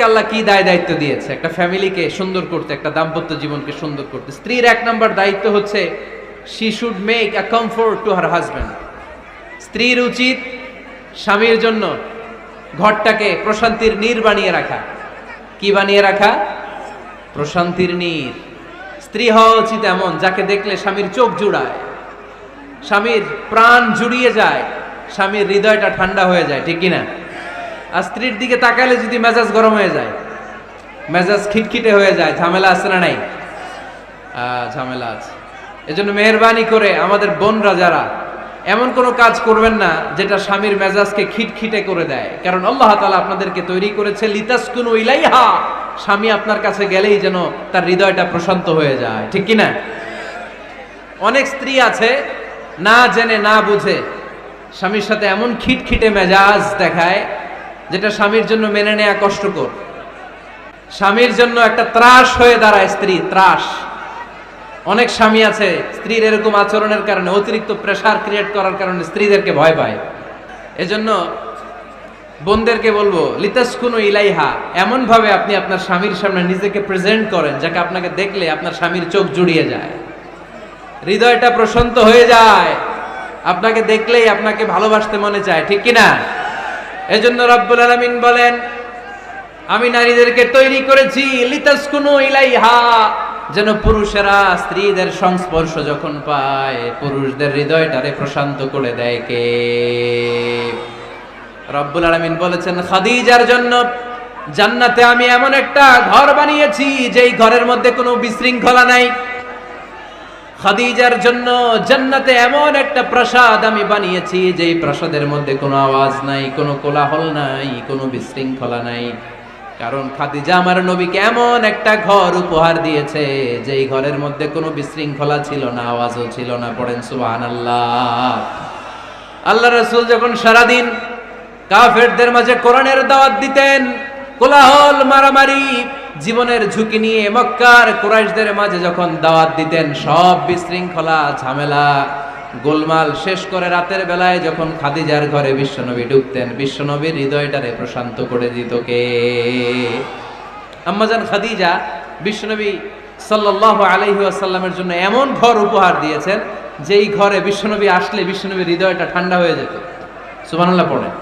স্ত্রীদেরকে আল্লাহ কি দায়িত্ব দিয়েছে একটা ফ্যামিলিকে সুন্দর করতে, একটা দাম্পত্য জীবনকে সুন্দর করতে। স্ত্রীর 1 নম্বর দায়িত্ব হচ্ছে she should make a comfort to her husband. স্ত্রীর উচিত স্বামীর জন্য ঘরটাকে প্রশান্তির নীর বানিয়ে রাখা। কি বানিয়ে রাখা? প্রশান্তির নীর। স্ত্রী হওয়া উচিত এমন যাকে দেখলে স্বামীর চোখ জুড়ায়, স্বামীর প্রাণ জুড়িয়ে যায়, স্বামীর হৃদয়টা ঠান্ডা হয়ে যায়, ঠিক কিনা? আর স্ত্রীর দিকে তাকালে যদি মেজাজ গরম হয়ে যায়, মেজাজ খিটখিটে হয়ে যায়, ঝামেলা আছে না নাই? ঝামেলা আছে। এজন্য মেহেরবানি করে আমাদের বোনরা যারা এমন কোনো কাজ করবেন না যেটা স্বামীর মেজাজকে খিটখিটে করে দেয়, কারণ আল্লাহ তাআলা আপনাদেরকে তৈরি করেছে লিতাসকুনু ইলাইহা, স্বামী আপনার কাছে গেলেই যেন তার হৃদয়টা প্রশান্ত হয়ে যায়, ঠিক কিনা? অনেক স্ত্রী আছে না জেনে না বুঝে স্বামীর সাথে এমন খিটখিটে মেজাজ দেখায় যেটা স্বামীর জন্য মেনে নেওয়া কষ্টকর। স্বামীর জন্য একটা ত্রাস হয়ে দাঁড়ায় স্ত্রী, ত্রাস। অনেক স্বামী আছে স্ত্রীর এরকম আচরণের কারণে, অতিরিক্ত প্রেসার ক্রিয়েট করার কারণে স্ত্রীদেরকে ভয় পায়। এজন্য বোনদেরকে বলবো লিতাসকুনু ইলাইহা, এমন ভাবে আপনি আপনার স্বামীর সামনে নিজেকে প্রেজেন্ট করেন যাকে আপনাকে দেখলে আপনার স্বামীর চোখ জুড়িয়ে যায়, হৃদয়টা প্রশান্ত হয়ে যায়, আপনাকে দেখলেই আপনাকে ভালোবাসতে মনে চায়, ঠিক কিনা? এজন্য রব্বুল আলামিন বলেন আমি নারীদেরকে তৈরি করেছি লিতাসকুনু ইলাইহা, যেন পুরুষেরা স্ত্রীদের সংস্পর্শ যখন পায় পুরুষদের হৃদয়টারে প্রশান্ত করে দেয়। কে? রব্বুল আলামিন বলেছেন খাদিজার জন্য জান্নাতে আমি এমন একটা ঘর বানিয়েছি যেই ঘরের মধ্যে কোনো বিশৃঙ্খলা নাই। খাদিজার জন্য জান্নাতে এমন একটা প্রাসাদ আমি বানিয়েছি যেই প্রাসাদের মধ্যে কোনো আওয়াজ নাই, কোনো কোলাহল নাই, কোনো বিশৃঙ্খলা নাই। কারণ খাদিজা আমার নবীকে এমন একটা ঘর উপহার দিয়েছে যেই ঘরের মধ্যে কোনো বিশৃঙ্খলা ছিল না, আওয়াজও ছিল না। পড়েন সুবহানাল্লাহ। আল্লাহ রাসূল যখন সারাদিন কাফেরদের মাঝে কোরআনের দাওয়াত দিতেন, কোলাহল মারামারি জীবনের ঝুঁকি নিয়ে মক্কার কুরাইশদের মাঝে যখন দাওয়াত দিতেন, সব বিশৃঙ্খলা ঝামেলা গোলমাল শেষ করে রাতের বেলায় যখন খাদিজার ঘরে বিশ্বনবী ঢুকতেন, বিশ্বনবীর হৃদয়টারে প্রশান্ত করে দিত কে? আম্মাজান খাদিজা বিশ্বনবী সাল্লাল্লাহু আলাইহি ওয়াসাল্লামের জন্য এমন ঘর উপহার দিয়েছেন যেই ঘরে বিশ্বনবী আসলে বিশ্বনবীর হৃদয়টা ঠান্ডা হয়ে যেত। সুবহানাল্লাহ পড়েন।